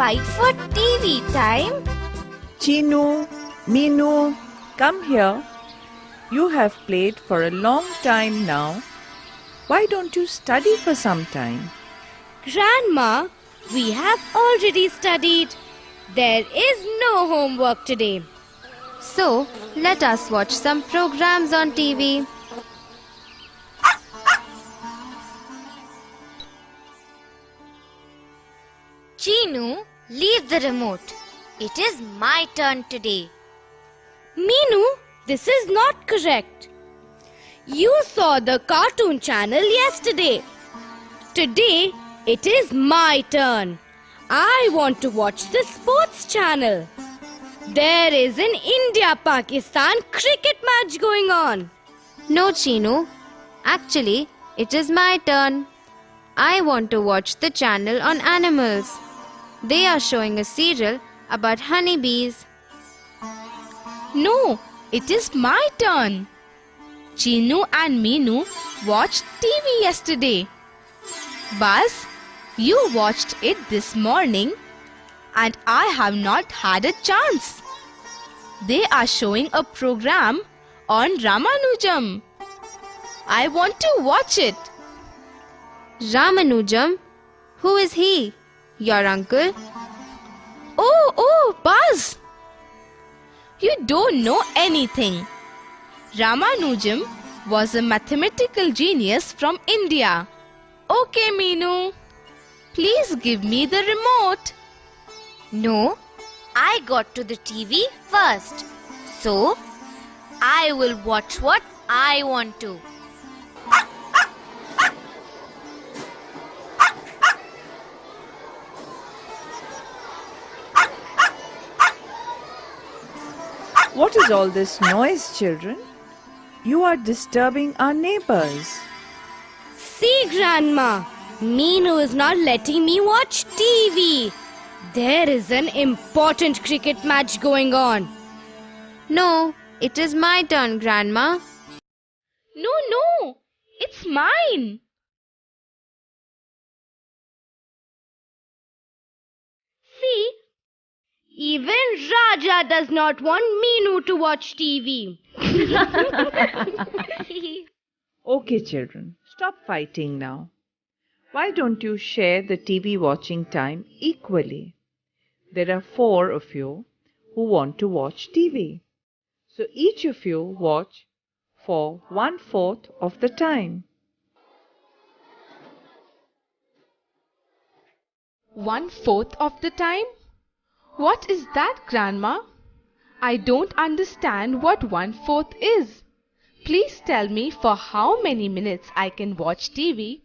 fight for TV time? Chinu, Minu, come here. You have played for a long time now. Why don't you study for some time? Grandma, we have already studied. There is no homework today. So, let us watch some programs on TV. Chinu, leave the remote. It is my turn today. Minu, this is not correct. You saw the cartoon channel yesterday. Today, it is my turn. I want to watch the sports channel. There is an India-Pakistan cricket match going on. No, Chinu. Actually, it is my turn. I want to watch the channel on animals. They are showing a serial about honeybees. No, it is my turn. Chinu and Minu watched TV yesterday. Buzz, you watched it this morning and I have not had a chance. They are showing a program on Ramanujam. I want to watch it. Ramanujam? Who is he? Your uncle? Oh, Buzz! You don't know anything. Ramanujam was a mathematical genius from India. Okay, Minu. Please give me the remote. No, I got to the TV first. So, I will watch what I want to. What is all this noise, children? You are disturbing our neighbors. See, Grandma, Minu is not letting me watch TV. There is an important cricket match going on. No, it is my turn, Grandma. No, it's mine. See, even Raja does not want Minu to watch TV. Okay, children, stop fighting now. Why don't you share the TV watching time equally? There are 4 of you who want to watch TV. So each of you watch for 1/4 of the time. 1/4 of the time? What is that, Grandma? I don't understand what 1/4 is. Please tell me for how many minutes I can watch TV.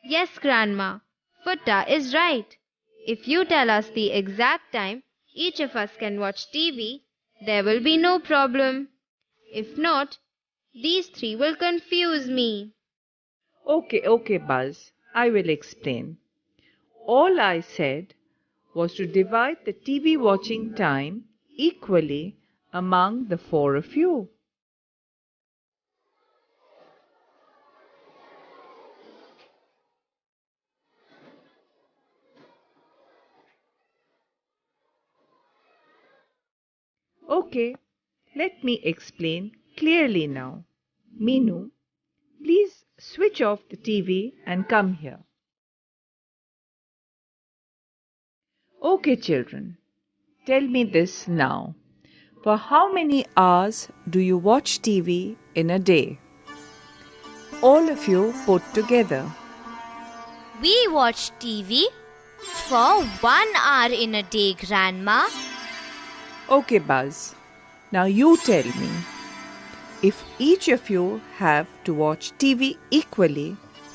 Yes, Grandma. Futta is right. If you tell us the exact time each of us can watch TV, there will be no problem. If not, these 3 will confuse me. Okay, Buzz, I will explain. All I said was to divide the TV watching time equally among the 4 of you. Okay, let me explain clearly now. Minu, please switch off the TV and come here. Okay, children, tell me this now. For how many hours do you watch TV in a day? All of you put together. We watch TV for 1 hour in a day, Grandma. Okay, Buzz. Now you tell me. If each of you have to watch TV equally,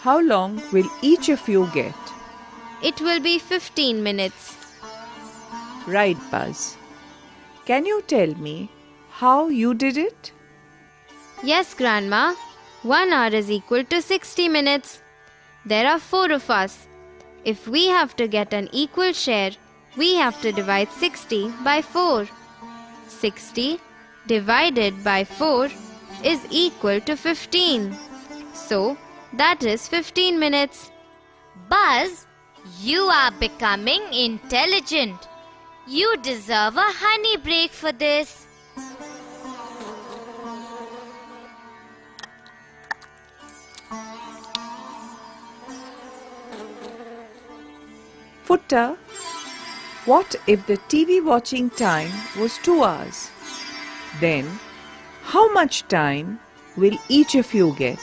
how long will each of you get? It will be 15 minutes. Right, Buzz. Can you tell me how you did it? Yes, Grandma. 1 hour is equal to 60 minutes. There are 4 of us. If we have to get an equal share, we have to divide 60 by 4. 60 divided by 4 is equal to 15. So, that is 15 minutes. Buzz, You are becoming intelligent. You deserve a honey break for this. Futta, what if the TV watching time was 2 hours? Then, how much time will each of you get?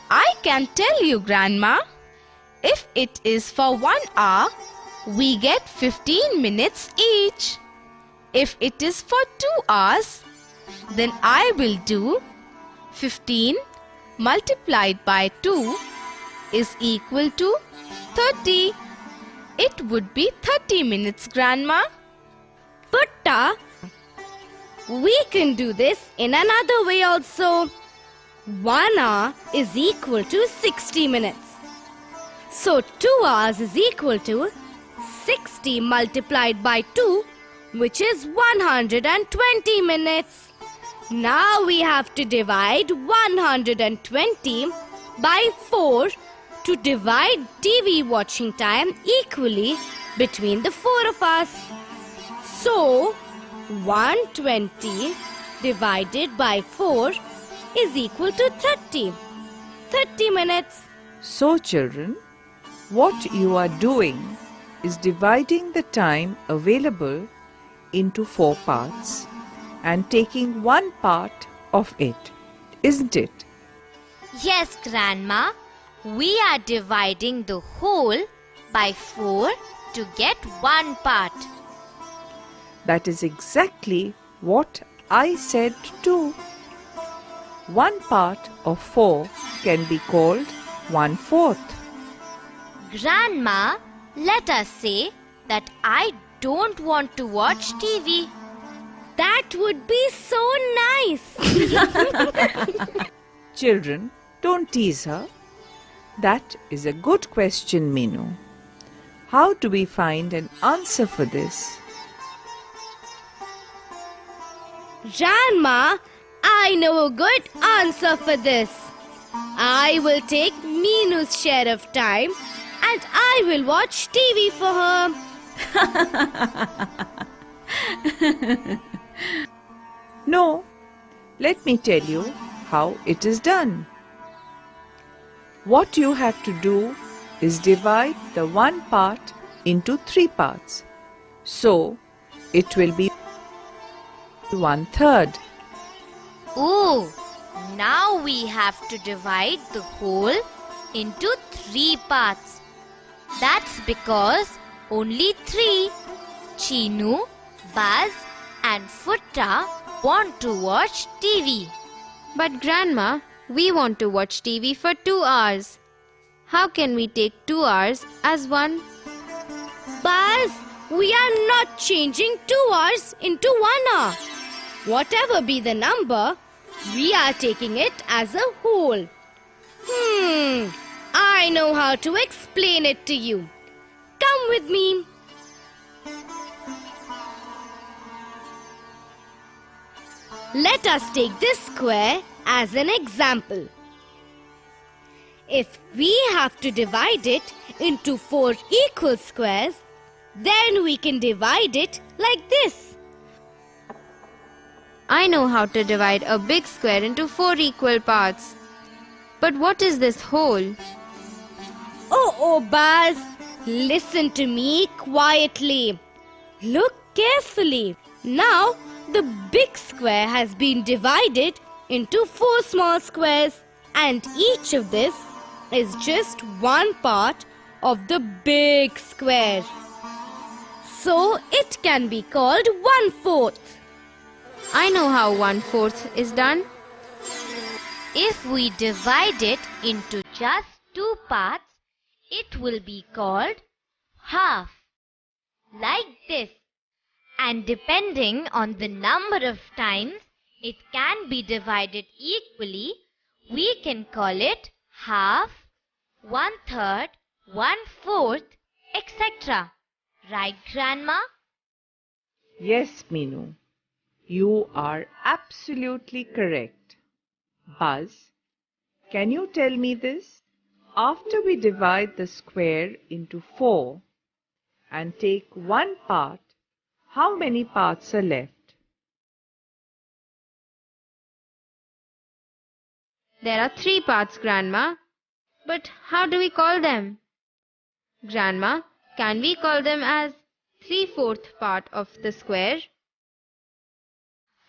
I can tell you, Grandma. If it is for 1 hour, we get 15 minutes each. If it is for 2 hours, then I will do 15 multiplied by 2 is equal to 30. It would be 30 minutes, Grandma. Putta, we can do this in another way also. 1 hour is equal to 60 minutes. So 2 hours is equal to 60 multiplied by 2, which is 120 minutes. Now we have to divide 120 by 4 to divide TV watching time equally between the 4 of us. So 120 divided by 4 is equal to 30. 30 minutes. So, children, what you are doing is dividing the time available into 4 parts and taking one part of it, isn't it? Yes, Grandma. We are dividing the whole by 4 to get one part. That is exactly what I said too. One part of 4 can be called 1/4. Grandma, let us say that I don't want to watch TV. That would be so nice. Children, don't tease her. That is a good question, Minu. How do we find an answer for this? Grandma, I know a good answer for this. I will take Minu's share of time and I will watch TV for her. No, let me tell you how it is done. What you have to do is divide the one part into 3 parts. So, it will be 1/3. Oh, now we have to divide the whole into 3 parts. That's because only 3, Chinu, Buzz and Futta, want to watch TV. But Grandma, we want to watch TV for 2 hours. How can we take 2 hours as one? Buzz, we are not changing 2 hours into 1 hour. Whatever be the number, we are taking it as a whole. I know how to explain it to you. Come with me. Let us take this square as an example. If we have to divide it into 4 equal squares, then we can divide it like this. I know how to divide a big square into 4 equal parts. But what is this whole? Oh, Buzz, listen to me quietly. Look carefully. Now, the big square has been divided into 4 small squares, and each of this is just one part of the big square. So, it can be called 1/4. I know how 1/4 is done. If we divide it into just 2 parts, it will be called half. Like this. And depending on the number of times it can be divided equally, we can call it half, 1/3, 1/4, etc. Right, Grandma? Yes, Minu. You are absolutely correct. Buzz, can you tell me this? After we divide the square into 4 and take one part, how many parts are left? There are 3 parts, Grandma. But how do we call them? Grandma, can we call them as 3/4 part of the square?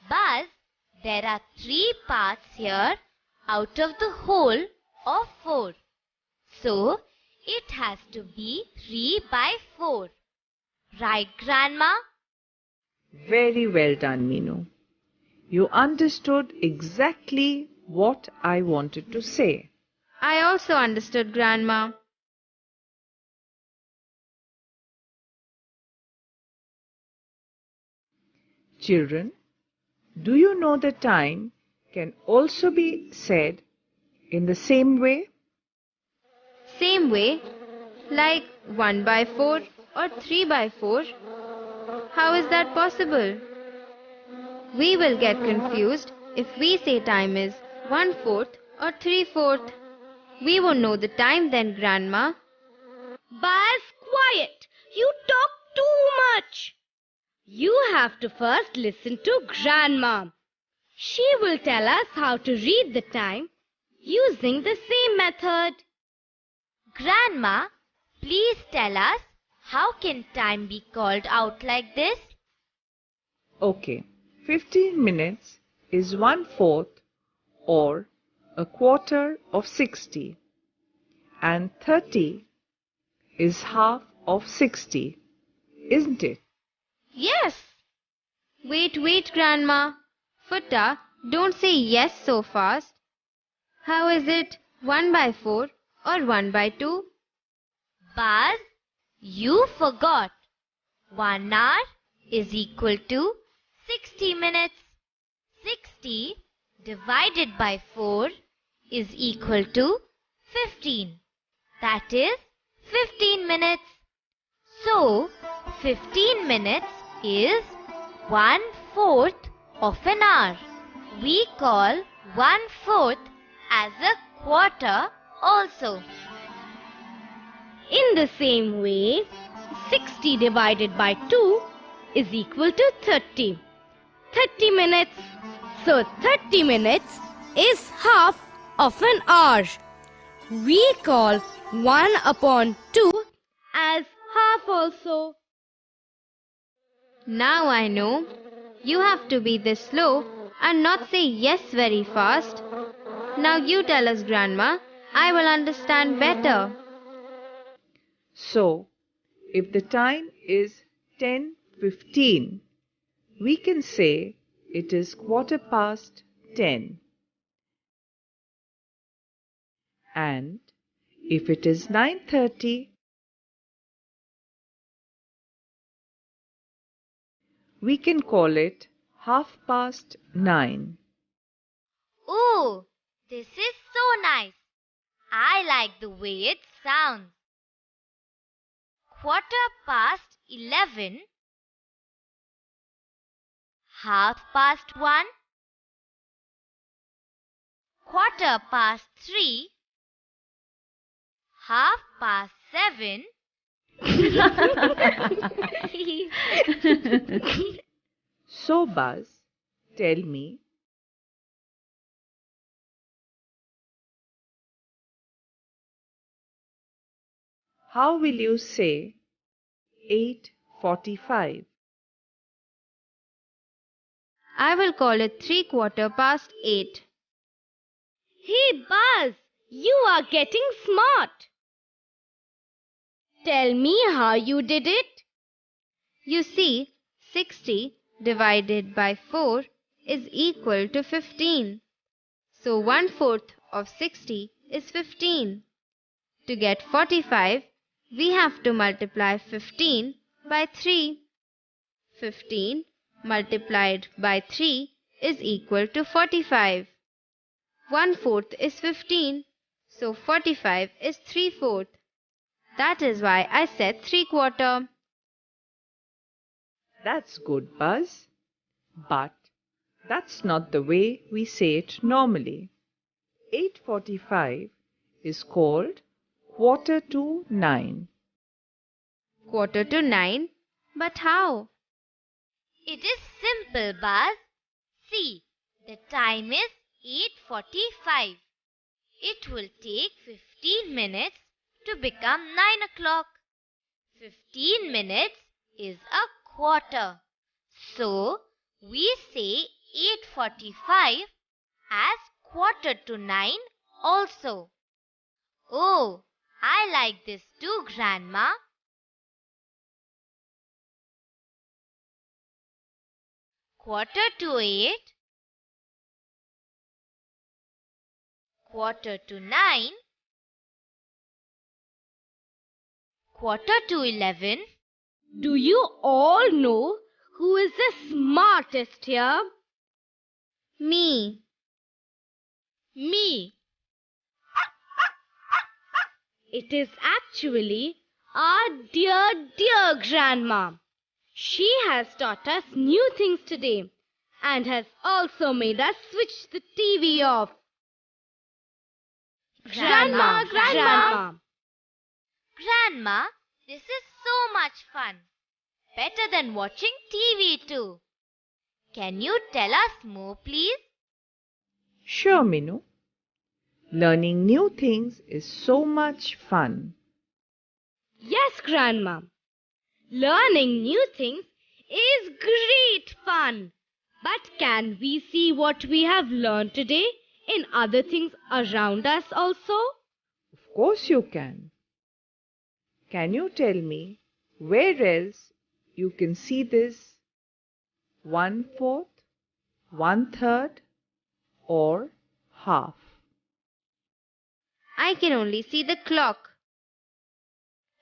Buzz, there are 3 parts here out of the whole of 4. So, it has to be 3 by 4. Right, Grandma? Very well done, Meenu. You understood exactly what I wanted to say. I also understood, Grandma. Children, do you know the time can also be said in the same way? Same way, like 1 by 4 or 3 by 4. How is that possible? We will get confused if we say time is 1/4 or 3/4. We won't know the time then, Grandma. Buzz, quiet! You talk too much. You have to first listen to Grandma. She will tell us how to read the time using the same method. Grandma, please tell us, how can time be called out like this? Okay, 15 minutes is 1/4 or a quarter of 60, and 30 is half of 60, isn't it? Yes. Wait, Grandma. Futta, don't say yes so fast. How is it 1 by 4 or 1 by 2? Buzz, you forgot. 1 hour is equal to 60 minutes. 60 divided by 4 is equal to 15. That is 15 minutes. So, 15 minutes is 1/4 of an hour. We call 1/4 as a quarter also. In the same way, 60 divided by 2 is equal to 30. 30 minutes. So 30 minutes is half of an hour. We call 1/2 as half also. Now I know. You have to be this slow and not say yes very fast. Now you tell us, Grandma. I will understand better. So, if the time is 10:15, we can say it is 10:15. And if it is 9:30, we can call it 9:30. Ooh, this is so nice. I like the way it sounds. 11:15, 1:30, 3:15, 7:30. So, Buzz, tell me, how will you say 8:45? I will call it 8:75. Hey Buzz, you are getting smart. Tell me how you did it. You see, 60 divided by 4 is equal to 15. So 1/4 of 60 is 15. To get 45, we have to multiply 15 by 3. 15 multiplied by 3 is equal to 45. 1/4 is 15, so 45 is 3/4. That is why I said 3/4. That's good, Buzz. But that's not the way we say it normally. 8:45 is called 9:15. Quarter to 9? But how? It is simple, Buzz. See, the time is 8:45. It will take 15 minutes to become 9 o'clock. 15 minutes is a quarter. So, we say 8:45 as quarter to 9 also. Oh, I like this too, Grandma. Quarter to 8, quarter to 9, quarter to 11. Do you all know who is the smartest here? Me. Me. It is actually our dear grandma. She has taught us new things today and has also made us switch the TV off. Grandma. Grandma, this is so much fun. Better than watching TV too. Can you tell us more, please? Sure, Minu. Learning new things is so much fun. Yes, Grandma. Learning new things is great fun. But can we see what we have learned today in other things around us also? Of course you can. Can you tell me where else you can see this 1/4, 1/3 or half? I can only see the clock.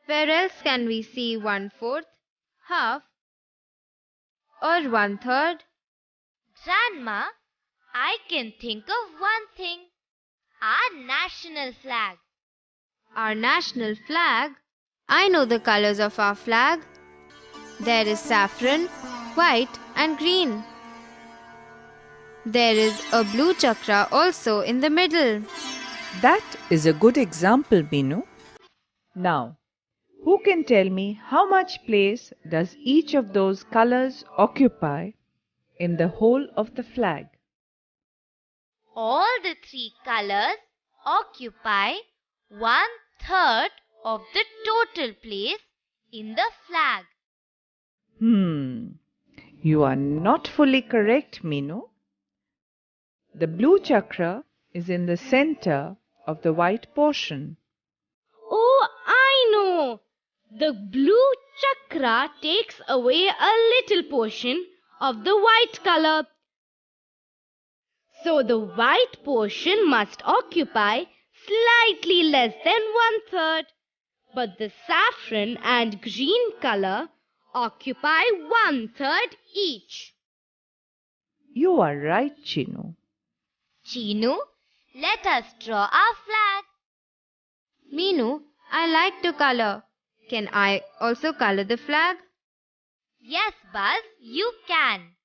Where else can we see 1/4, half, or 1/3? Grandma, I can think of one thing. Our national flag. Our national flag? I know the colors of our flag. There is saffron, white, and green. There is a blue chakra also in the middle. That is a good example, Minu. Now, who can tell me how much place does each of those colors occupy in the whole of the flag? All the three colors occupy 1/3 of the total place in the flag. You are not fully correct, Minu. The blue chakra is in the center of the white portion. Oh, I know. The blue chakra takes away a little portion of the white color. So the white portion must occupy slightly less than 1/3. But the saffron and green color occupy 1/3 each. You are right, Chinu. Chinu, let us draw our flag. Minu, I like to color. Can I also color the flag? Yes, Buzz, you can.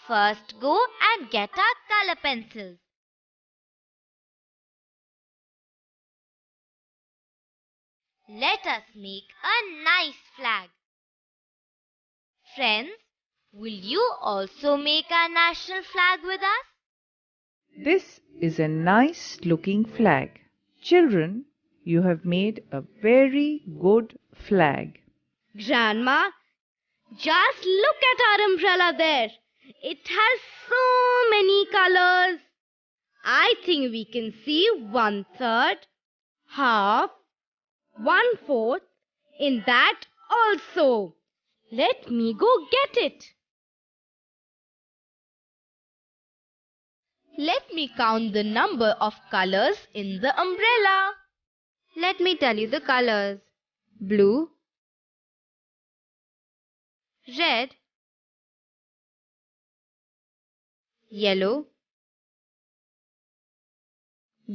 First go and get our color pencils. Let us make a nice flag. Friends, will you also make our national flag with us? This is a nice looking flag. Children, you have made a very good flag. Grandma, just look at our umbrella there. It has so many colors. I think we can see 1/3, half, 1/4 in that also. Let me go get it. Let me count the number of colors in the umbrella. Let me tell you the colors. Blue, red, yellow,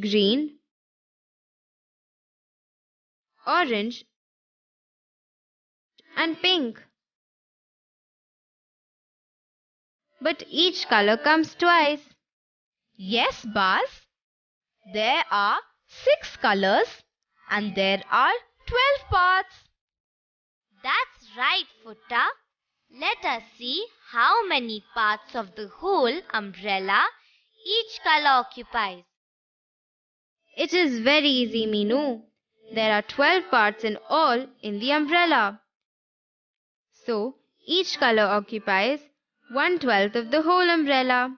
green, orange, and pink. But each color comes twice. Yes, Buzz. There are 6 colors and there are 12 parts. That's right, Futta. Let us see how many parts of the whole umbrella each color occupies. It is very easy, Meenu. There are 12 parts in all in the umbrella. So, each color occupies 1/12 of the whole umbrella.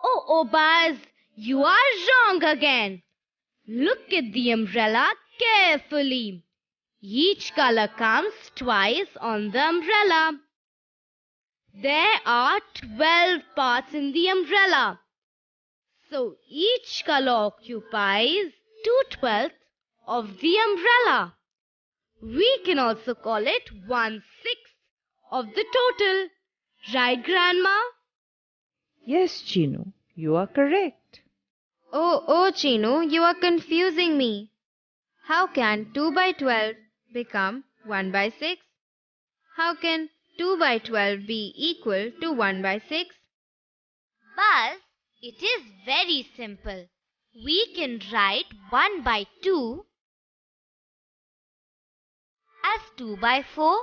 Oh, Buzz, you are wrong again. Look at the umbrella carefully. Each color comes twice on the umbrella. There are 12 parts in the umbrella. So each color occupies 2/12 of the umbrella. We can also call it 1/6 of the total. Right, Grandma? Yes, Chinu, you are correct. Oh, Chinu, you are confusing me. How can 2 by 12 become 1 by 6? How can 2 by 12 be equal to 1 by 6? Buzz, it is very simple. We can write 1 by 2 as 2 by 4.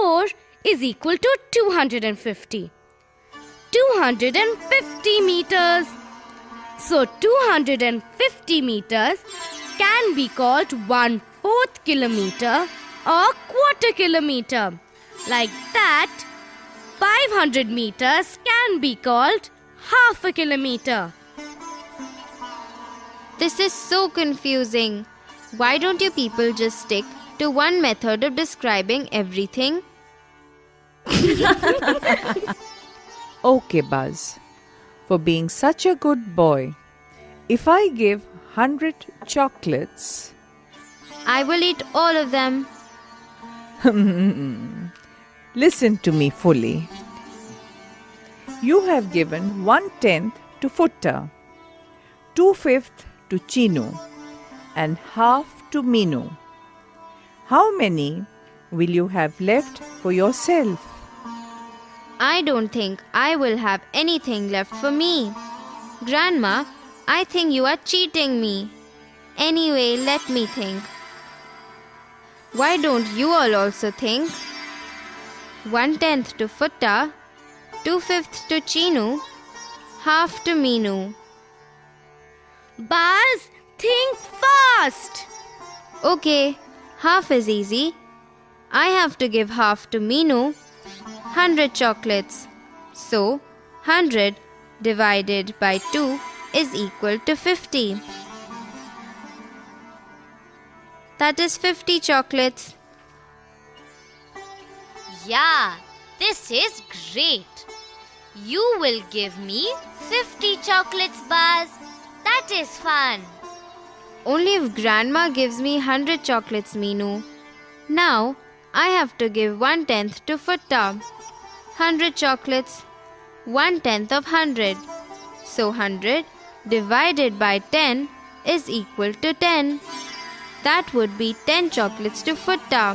4 is equal to 250. 250 meters. So 250 meters can be called 1/4 kilometer or quarter kilometer. Like that, 500 meters can be called half a kilometer. This is so confusing. Why don't you people just stick to one method of describing everything? Okay, Buzz. For being such a good boy, if I give 100 chocolates, I will eat all of them. listen to me fully. You have given 1/10 to Futta, 2/5 to Chinu, and half to Minu. How many will you have left for yourself? I don't think I will have anything left for me. Grandma, I think you are cheating me. Anyway, let me think. Why don't you all also think? 1/10 to Futta, 2/5 to Chinu, half to Minu. Buzz, think fast! Okay, half is easy. I have to give half to Minu, 100 chocolates. So, 100 divided by 2 is equal to 50. That is 50 chocolates. Yeah, this is great. You will give me 50 chocolates, Buzz. That is fun. Only if Grandma gives me 100 chocolates, Minu. Now, I have to give 1/10 to Futta. 100 chocolates, 1/10 of 100. So 100 divided by 10 is equal to 10. That would be 10 chocolates to Futta.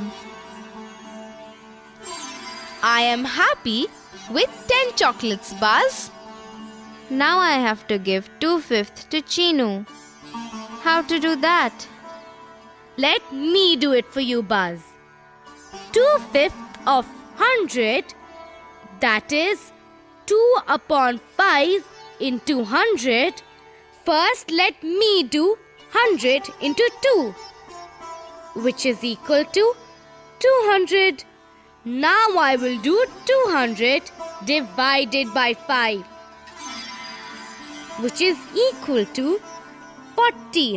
I am happy with 10 chocolates, Buzz. Now I have to give 2/5 to Chinu. How to do that? Let me do it for you, Buzz. 2/5 of 100, that is 2 upon 5 into 100. First, let me do 100 into 2, which is equal to 200. Now I will do 200 divided by 5, which is equal to 40.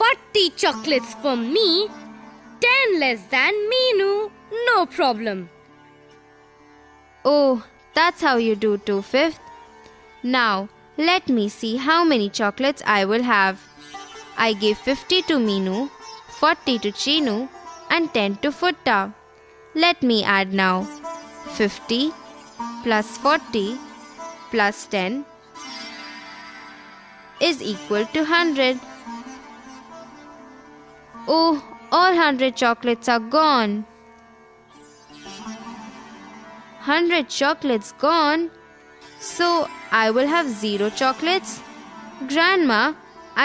40 chocolates for me, 10 less than Minu. No problem. Oh, that's how you do 2/5. Now, let me see how many chocolates I will have. I gave 50 to Minu, 40 to Chinu, and 10 to Futta. Let me add now. 50 plus 40 plus 10 is equal to 100. Oh, all 100 chocolates are gone. 100 chocolates gone. So I will have 0 chocolates. Grandma,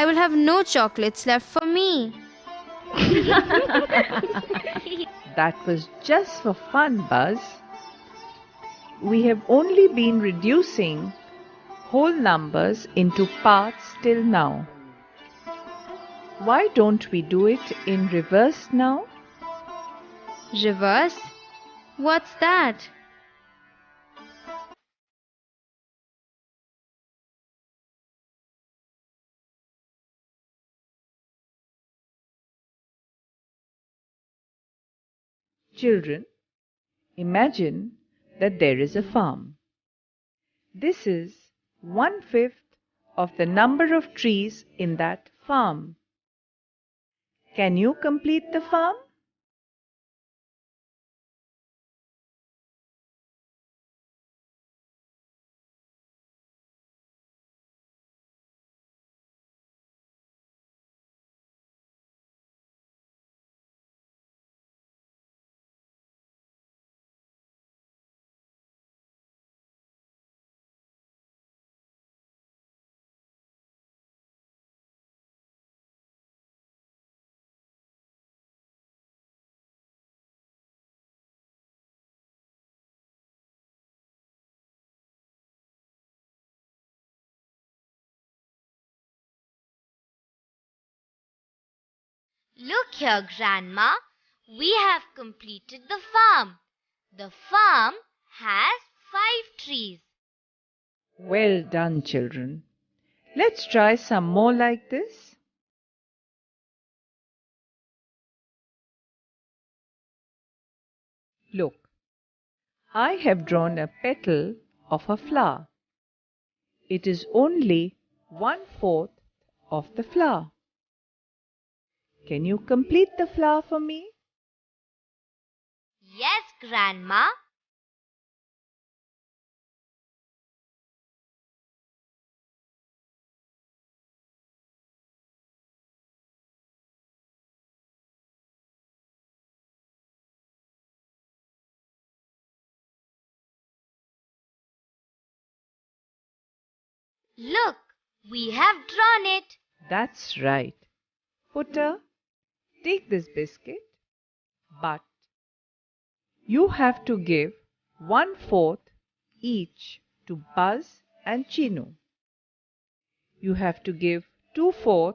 I will have no chocolates left for me. That was just for fun, Buzz. We have only been reducing whole numbers into parts till now. Why don't we do it in reverse now? Reverse? What's that? Children, imagine that there is a farm. This is 1/5 of the number of trees in that farm. Can you complete the farm? Look here, Grandma. We have completed the farm. The farm has 5 trees. Well done, children. Let's try some more like this. Look, I have drawn a petal of a flower. It is only 1/4 of the flower. Can you complete the flower for me? Yes, Grandma. Look, we have drawn it. That's right. Putter, take this biscuit, but you have to give 1/4 each to Buzz and Chinu. You have to give 2/4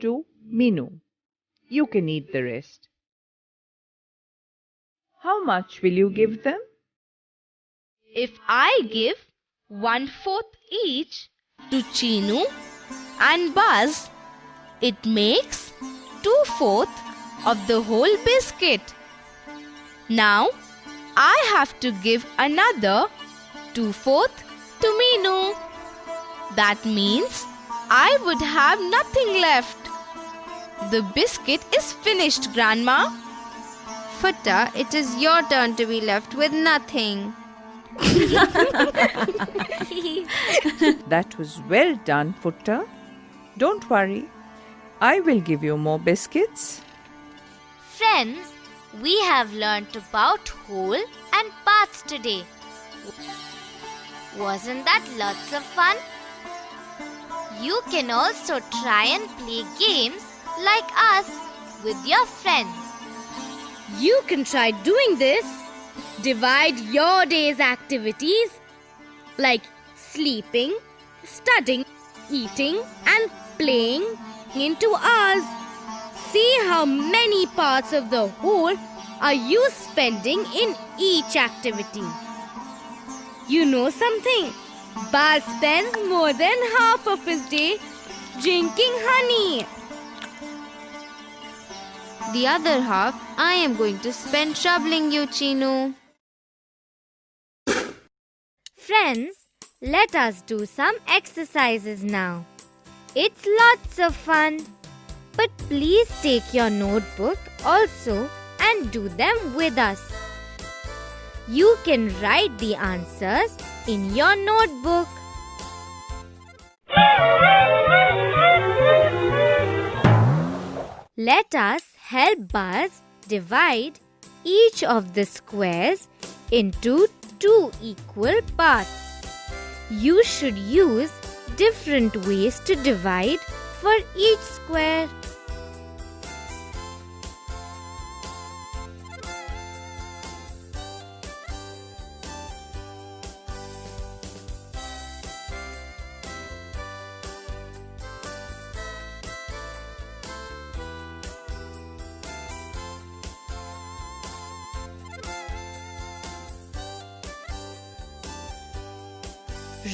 to Minu. You can eat the rest. How much will you give them? If I give 1/4 each to Chinu and Buzz, it makes 2/4 of the whole biscuit. Now I have to give another 2/4 to Minu. That means I would have nothing left. The biscuit is finished, Grandma. Futta, it is your turn to be left with nothing. That was well done, Putter. Don't worry, I will give you more biscuits. Friends, we have learnt about whole and parts today. Wasn't that lots of fun? You can also try and play games like us with your friends. You can try doing this. Divide your day's activities like sleeping, studying, eating, and playing into hours. See how many parts of the whole are you spending in each activity. You know something? Buzz spends more than half of his day drinking honey. The other half, I am going to spend troubling you, Chinu. Friends, let us do some exercises now. It's lots of fun. But please take your notebook also and do them with us. You can write the answers in your notebook. Let us help Buzz divide each of the squares into 2 equal parts. You should use different ways to divide for each square.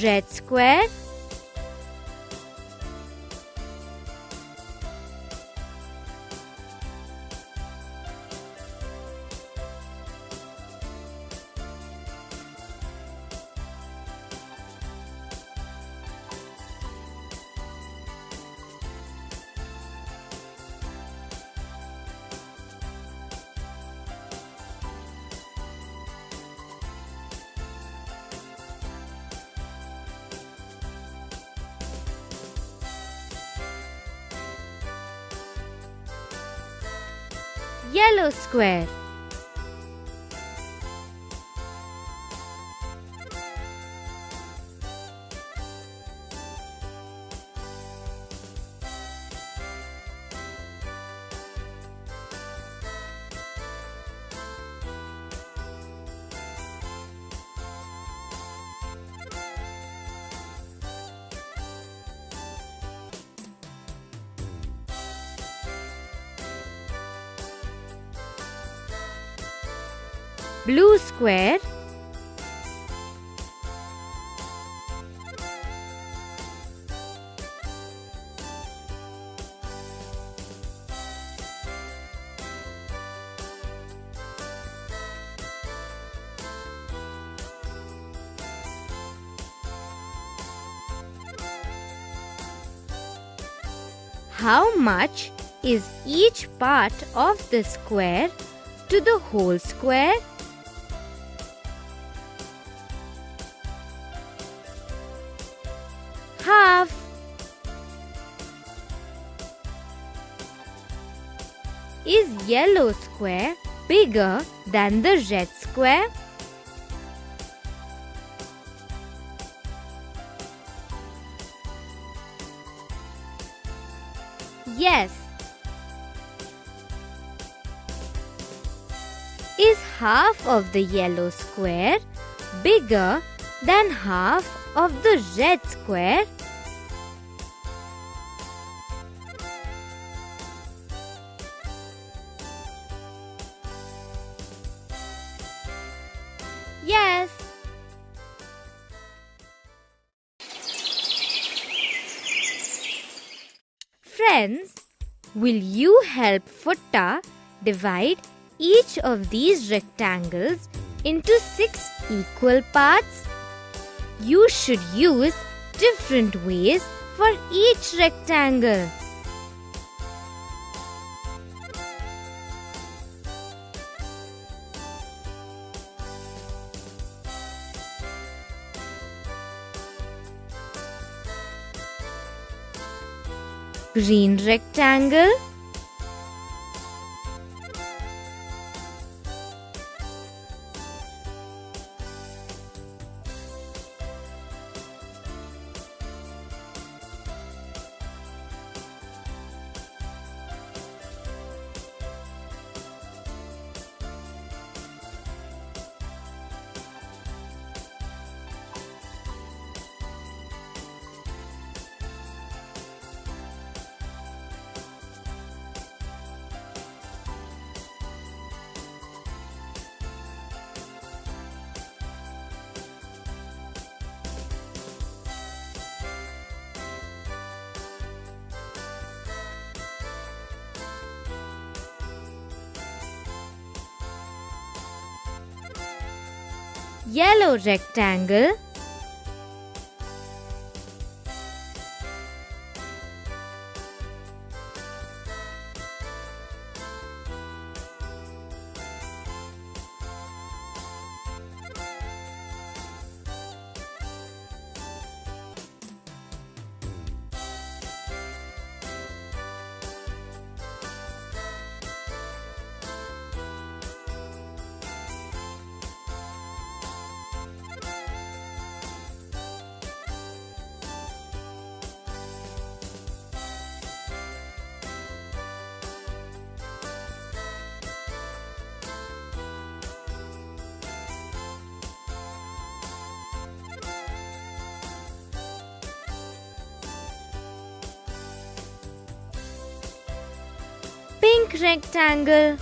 Red square, yellow square, Blue square. How much is each part of the square to the whole square? Half. Is yellow square bigger than the red square? Yes. Is half of the yellow square bigger than half of the red square? Yes. Friends, will you help Futta divide each of these rectangles into 6 equal parts? You should use different ways for each rectangle. Green rectangle, yellow rectangle, pink rectangle,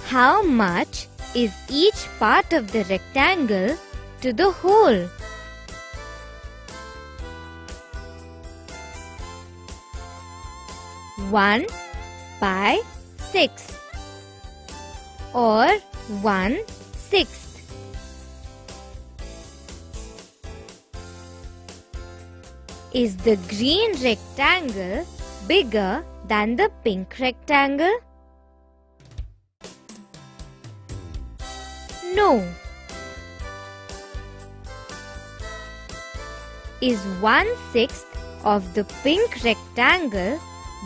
How much is each part of the rectangle to the whole? One by 6 or 1/6. Is the green rectangle bigger than the pink rectangle? No. Is 1/6 of the pink rectangle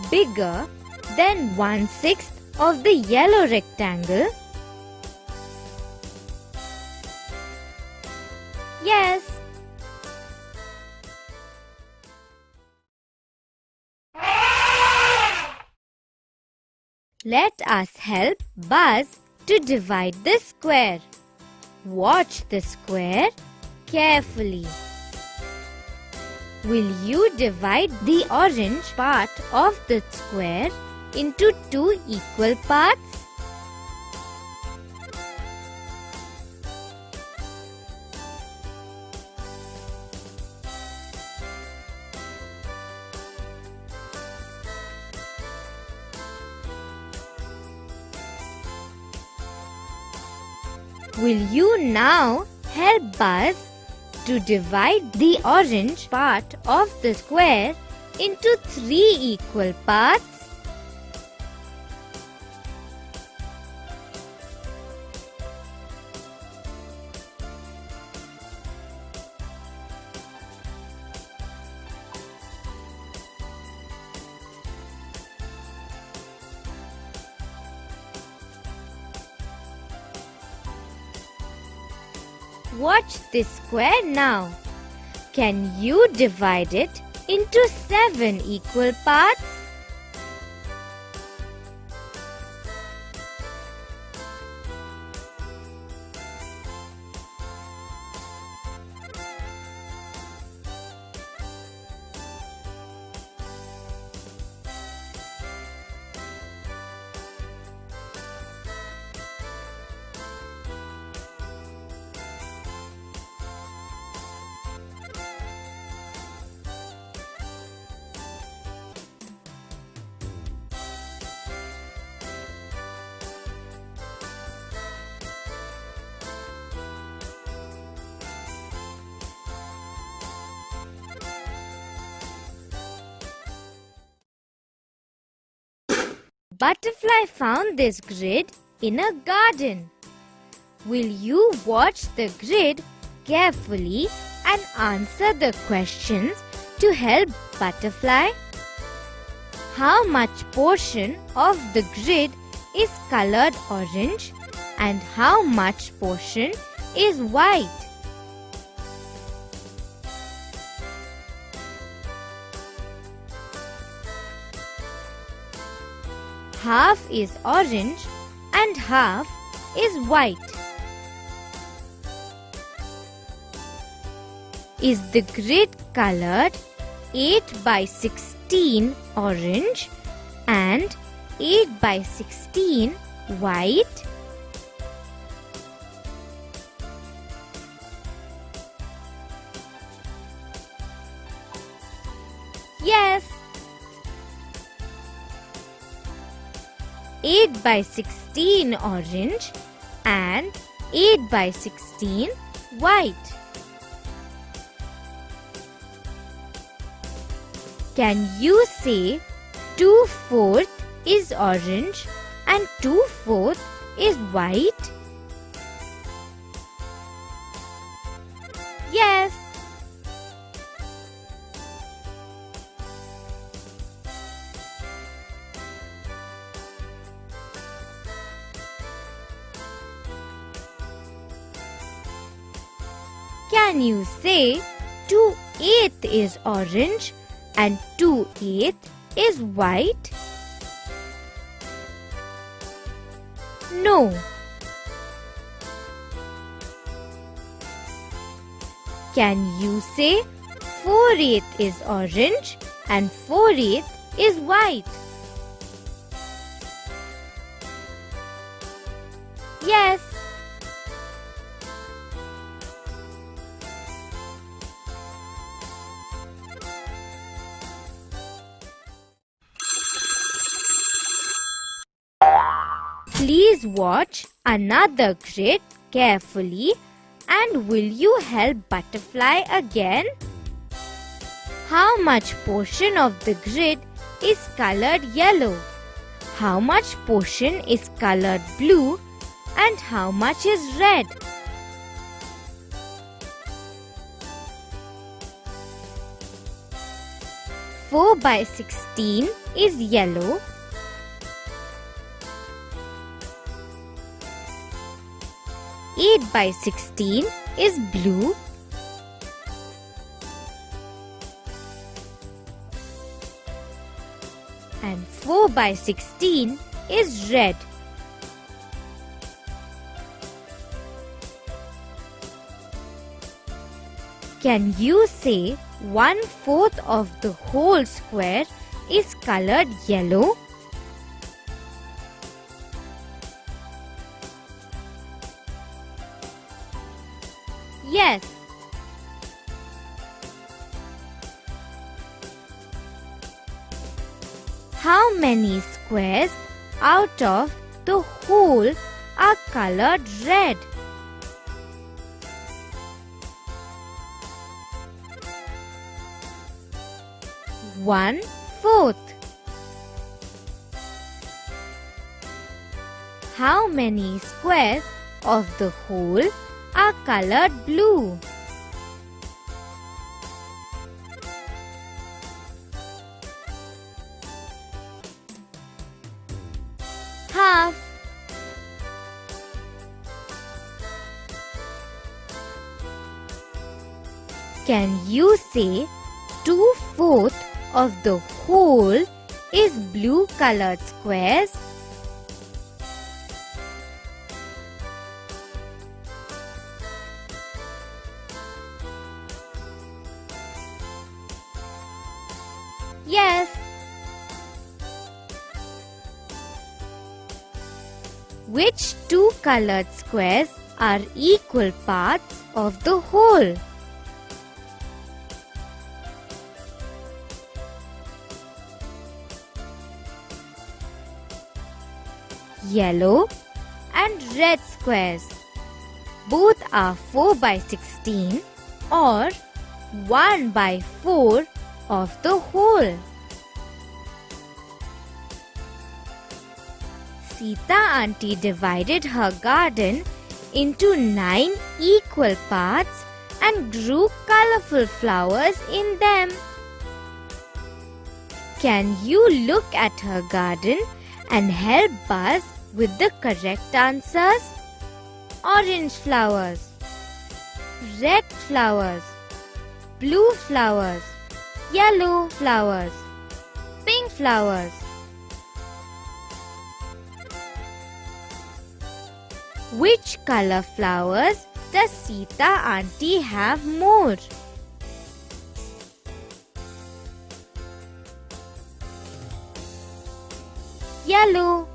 bigger than 1/6 of the yellow rectangle? Yes. Let us help Buzz to divide the square. Watch the square carefully. Will you divide the orange part of the square into 2 equal parts? Will you now help Buzz to divide the orange part of the square into 3 equal parts? Watch this square now. Can you divide it into 7 equal parts? Butterfly found this grid in a garden. Will you watch the grid carefully and answer the questions to help Butterfly? How much portion of the grid is colored orange and how much portion is white? Half is orange and half is white. Is the grid colored 8/16 orange and 8/16 white? Yes. 8/16 orange and 8/16 white. Can you say 2/4 is orange and 2/4 is white? Yes. Can you say 2/8 is orange and 2/8 is white? No. Can you say 4/8 is orange and 4/8 is white? Yes. Please watch another grid carefully and will you help Butterfly again? How much portion of the grid is colored yellow? How much portion is colored blue? And how much is red? 4 by 16 is yellow. 8 by 16 is blue. And 4 by 16 is red. Can you say 1/4 of the whole square is colored yellow? Yes. How many squares out of the whole are colored red? One-fourth. How many squares of the whole are colored blue? Half. Can you say 2/4 of the whole is blue colored squares? Yes. Which two colored squares are equal parts of the whole? Yellow and red squares. Both are 4 by 16 or 1 by 4 of the whole. Sita auntie divided her garden into 9 equal parts and grew colorful flowers in them. Can you look at her garden and help us with the correct answers? Orange flowers, red flowers, blue flowers, yellow flowers, pink flowers. Which color flowers does Sita auntie have more? Yellow.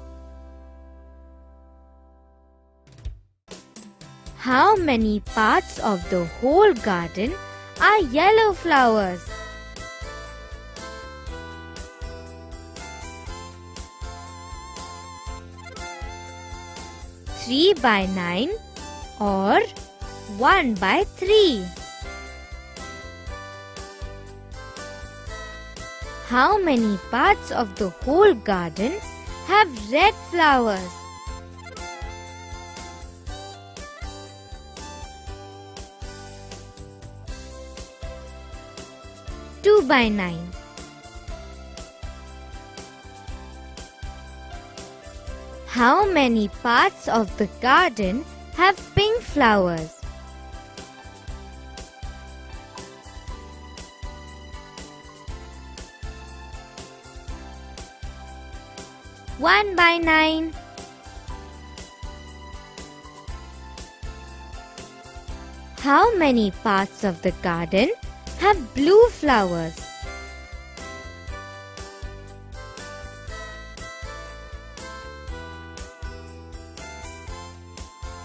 How many parts of the whole garden are yellow flowers? 3 by 9 or 1 by 3. How many parts of the whole garden have red flowers? 2 by 9. How many parts of the garden have pink flowers? 1 by 9. How many parts of the garden have blue flowers?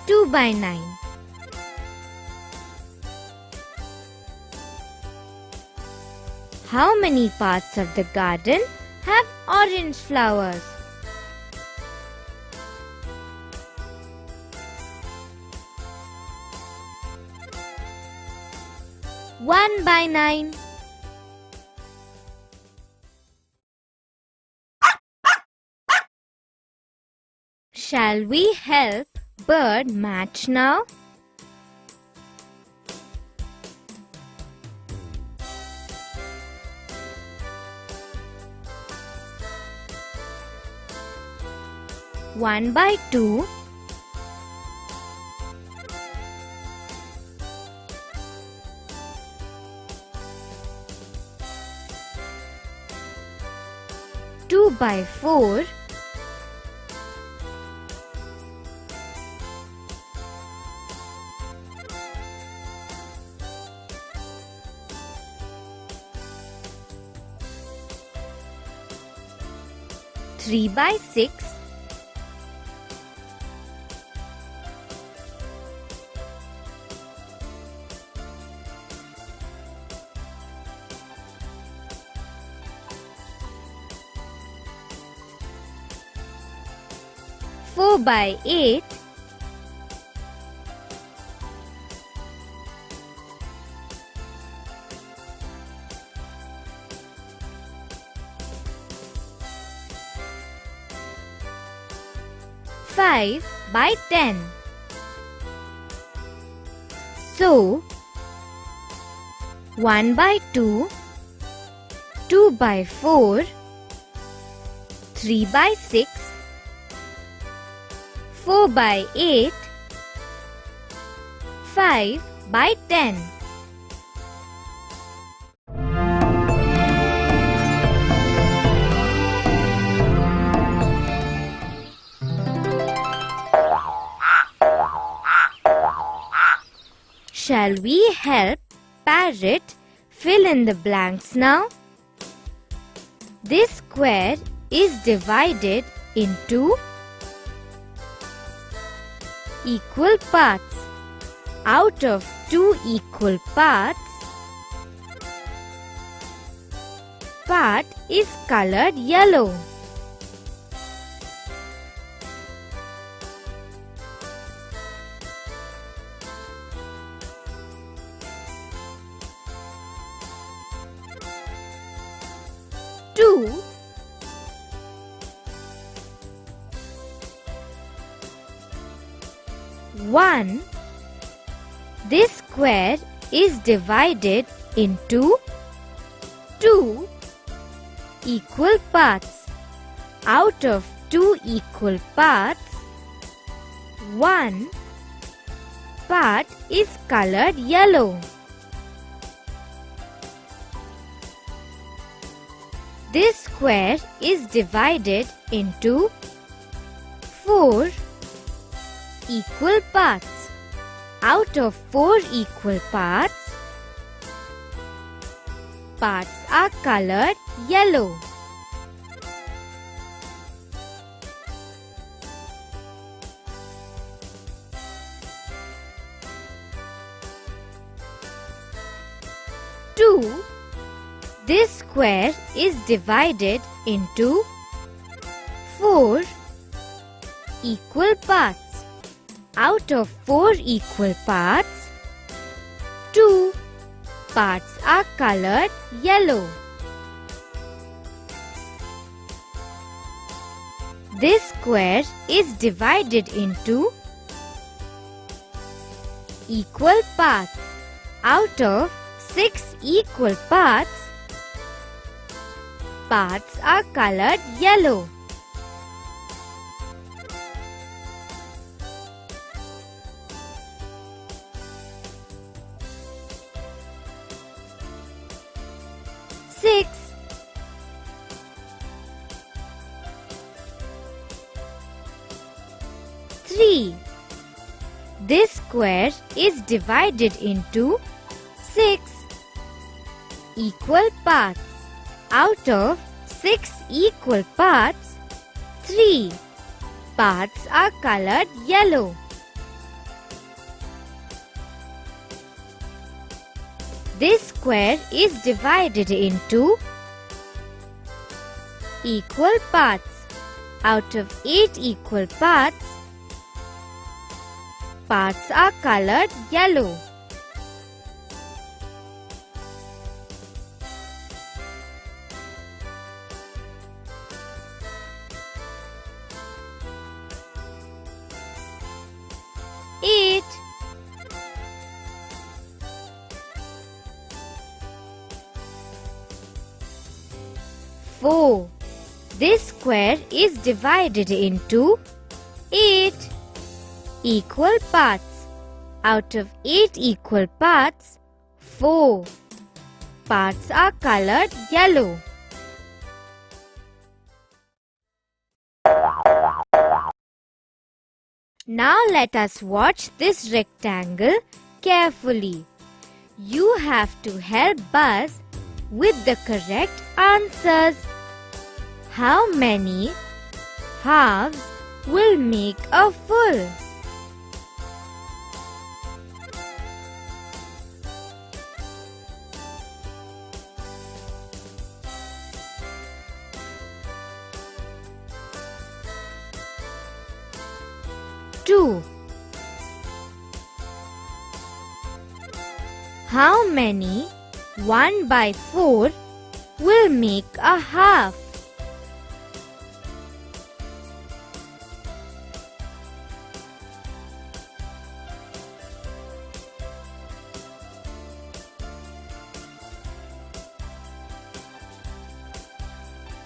2 by 9. How many parts of the garden have orange flowers? 1 by 9. Shall we help Bird match now? 1 by 2, 2 by 4, 3 by 6, 4 by 8, 5 by 10. So, 1 by 2, 2 by 4, 3 by 6, 4 by 8, 5 by 10. Shall we help Parrot fill in the blanks now? This square is divided into equal parts. Out of 2 equal parts, part is colored yellow. Two, 1. This square is divided into 2 equal parts. Out of 2 equal parts, 1 part is colored yellow. This square is divided into 4 equal parts. Out of 4 equal parts, parts are colored yellow. Two, this square is divided into 4 equal parts. Out of 4 equal parts, 2 parts are colored yellow. This square is divided into equal parts. Out of 6 equal parts, parts are colored yellow. Six, 3. This square is divided into 6 equal parts. Out of 6 equal parts, 3 parts are colored yellow. This square is divided into equal parts. Out of 8 equal parts, parts are colored yellow. Eight, 4. This square is divided into 8. Equal parts. Out of 8 equal parts, 4 parts are colored yellow. Now let us watch this rectangle carefully. You have to help Buzz with the correct answers. How many halves will make a full? Two. How many 1 by 4 will make a half?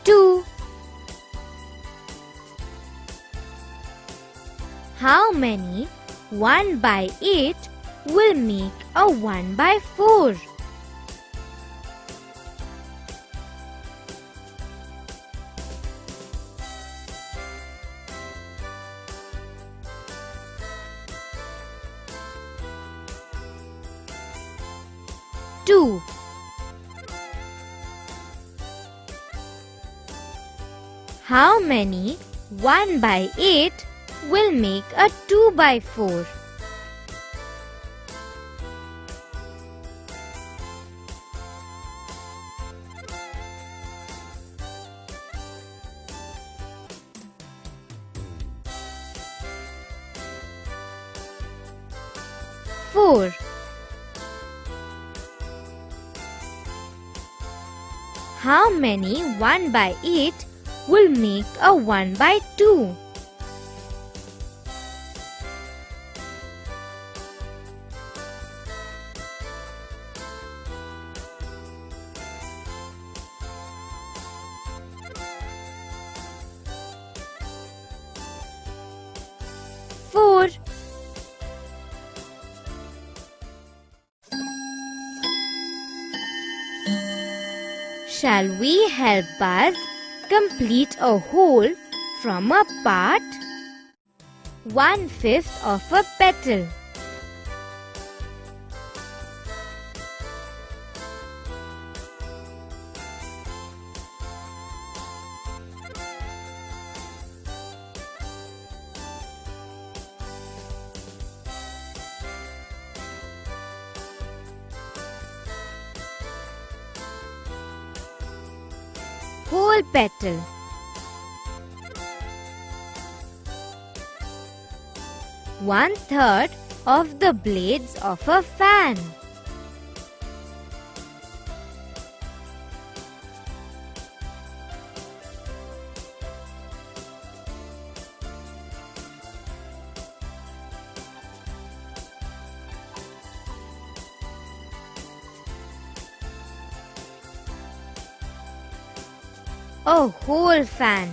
Two. How many 1 by 8 will make a 1 by 4? Two. How many 1 by 8 will make a 2 by 4? Four. How many 1 by 8 will make a 1 by 2? Four. Shall we help Buzz complete a whole from a part? 1/5 of a petal. Whole petal. One third of the blades of a fan. A whole fan.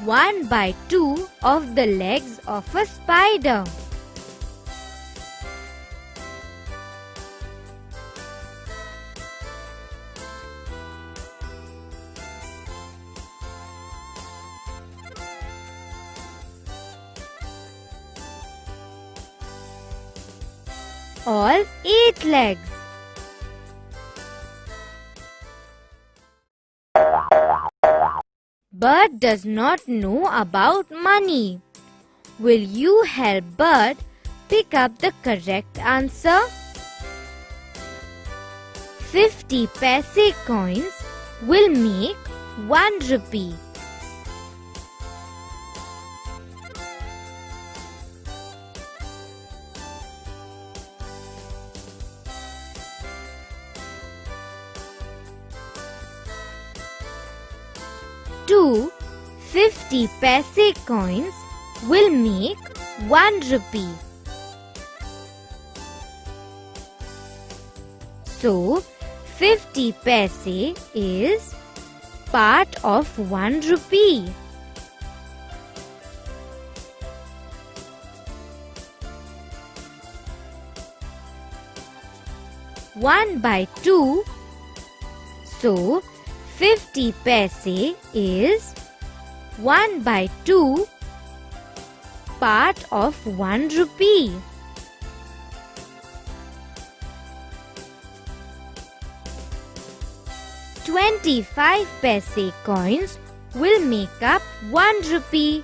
1 by 2 of the legs of a spider. All 8 legs. Bert does not know about money. Will you help Bert pick up the correct answer? 50 paise coins will make 1 rupee. Two 50 paise coins will make 1 rupee. So 50 paise is part of 1 rupee. One by 2, so 50 paise is 1 by 2 part of 1 rupee. "25 paise coins will make up 1 rupee.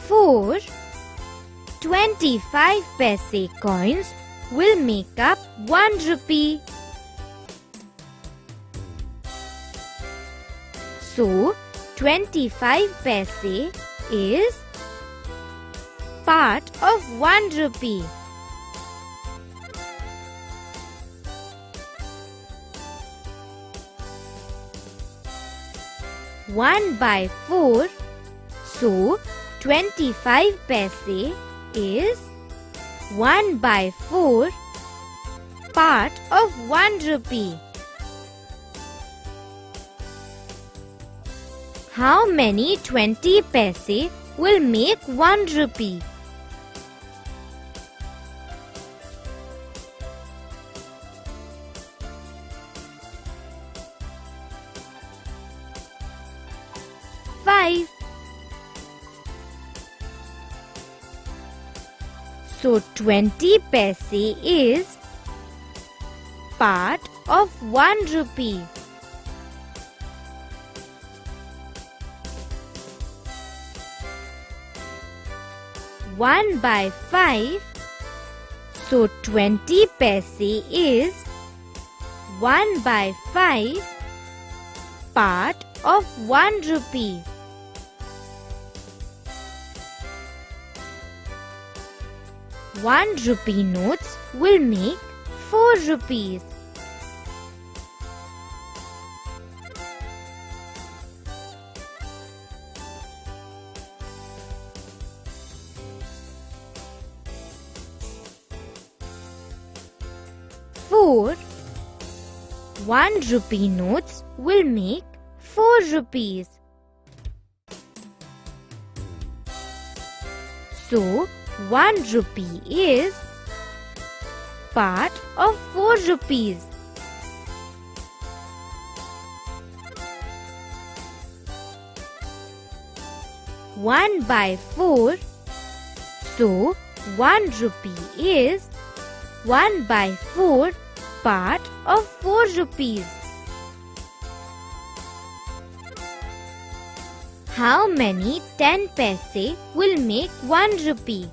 "4 25 paise coins will make up 1 rupee. So 25 paise is part of 1 rupee. One by 4, so 25 paise is 1 by 4 part of 1 rupee. How many 20 paise will make 1 rupee? Five. So 20 paise is part of 1 rupee. One by 5, so 20 paise is 1 by 5 part of 1 rupee. One rupee notes will make 4 rupees. Four 1 rupee notes will make 4 rupees. So 1 rupee is part of 4 rupees. One by 4, so 1 rupee is 1 by 4 part of 4 rupees. How many 10 paise will make 1 rupee?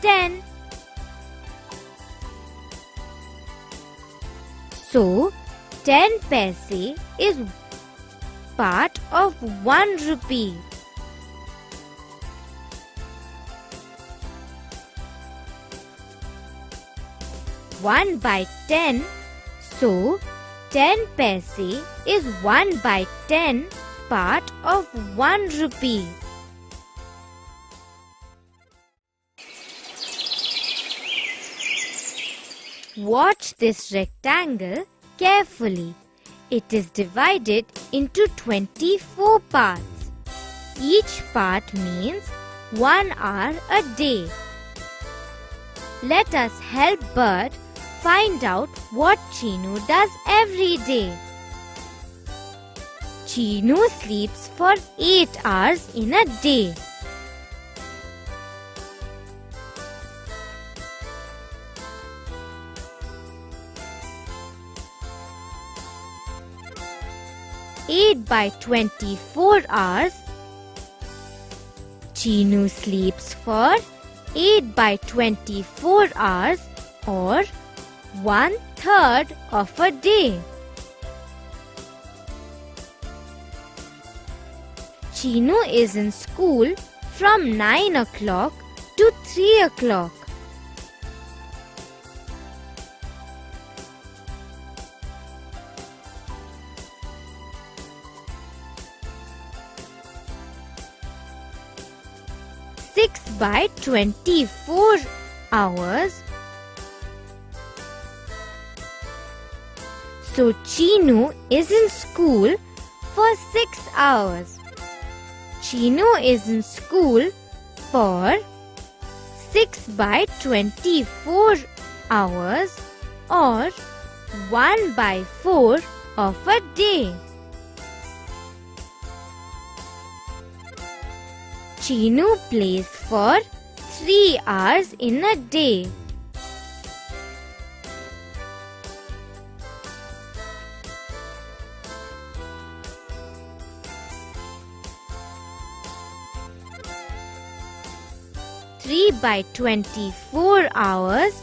Ten. So 10 paise is part of 1 rupee. One by 10, so 10 paise is 1 by 10 part of 1 rupee. Watch this rectangle carefully. It is divided into 24 parts. Each part means 1 hour a day. Let us help Bert find out what Chinu does every day. Chinu sleeps for 8 hours in a day. Eight by 24 hours. Chinu sleeps for 8 by 24 hours or 1/3 of a day. Chinu is in school from 9 o'clock to 3 o'clock. Six by 24 hours. So Chinu is in school for 6 hours. Chinu is in school for 6 by 24 hours or 1 by 4 of a day. Chinu plays for 3 hours in a day. Three by 24 hours.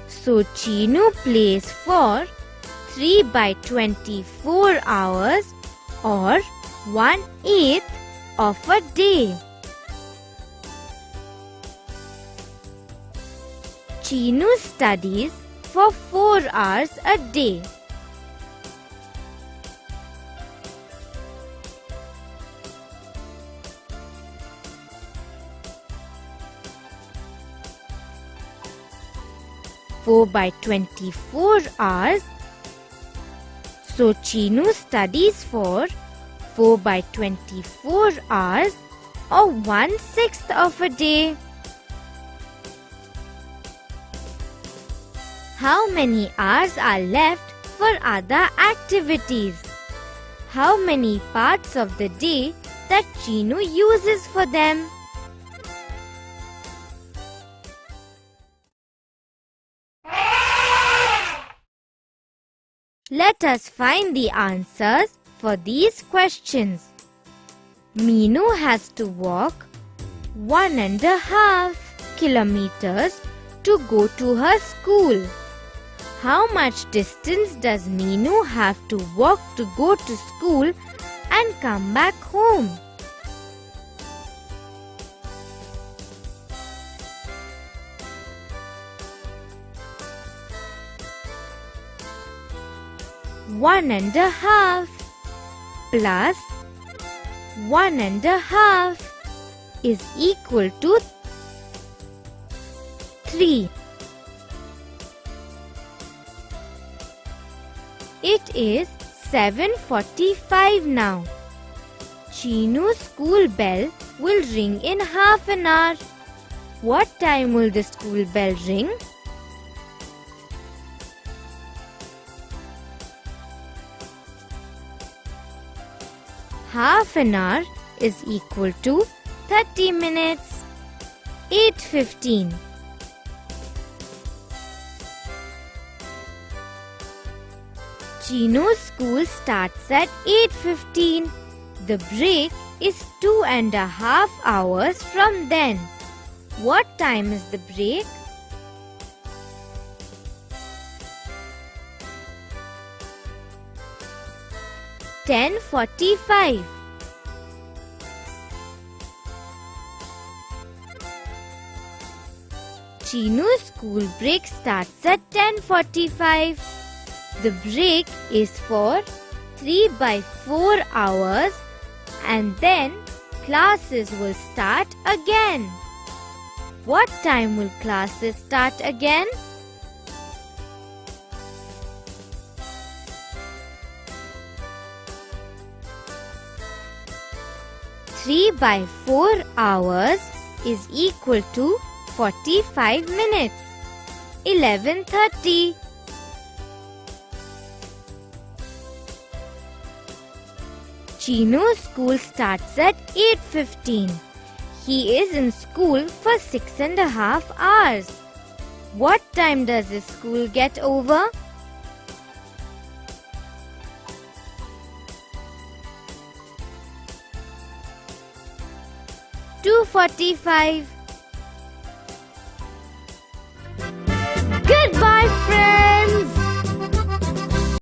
So Chinu plays for 3 by 24 hours or 1/8 of a day. Chinu studies for 4 hours a day. Four by 24 hours. So Chinu studies for 4 by 24 hours or 1/6 of a day. How many hours are left for other activities? How many parts of the day that Chinu uses for them? Let us find the answers for these questions. Meenu has to walk 1.5 kilometers to go to her school. How much distance does Meenu have to walk to go to school and come back home? One and a half plus 1.5 is equal to 3. It is 7:45 now. Chinu's school bell will ring in half an hour. What time will the school bell ring? Half an hour is equal to 30 minutes. 8:15. Chinu's school starts at 8:15. The break is 2.5 hours from then. What time is the break? Ten 45. Chinu's school break starts at 10:45. The break is for 3 by 4 hours and then classes will start again. What time will classes start again? 3 by 4 hours is equal to 45 minutes. 11:30. Chinu's school starts at 8:15. He is in school for 6.5 hours. What time does his school get over? 2:45.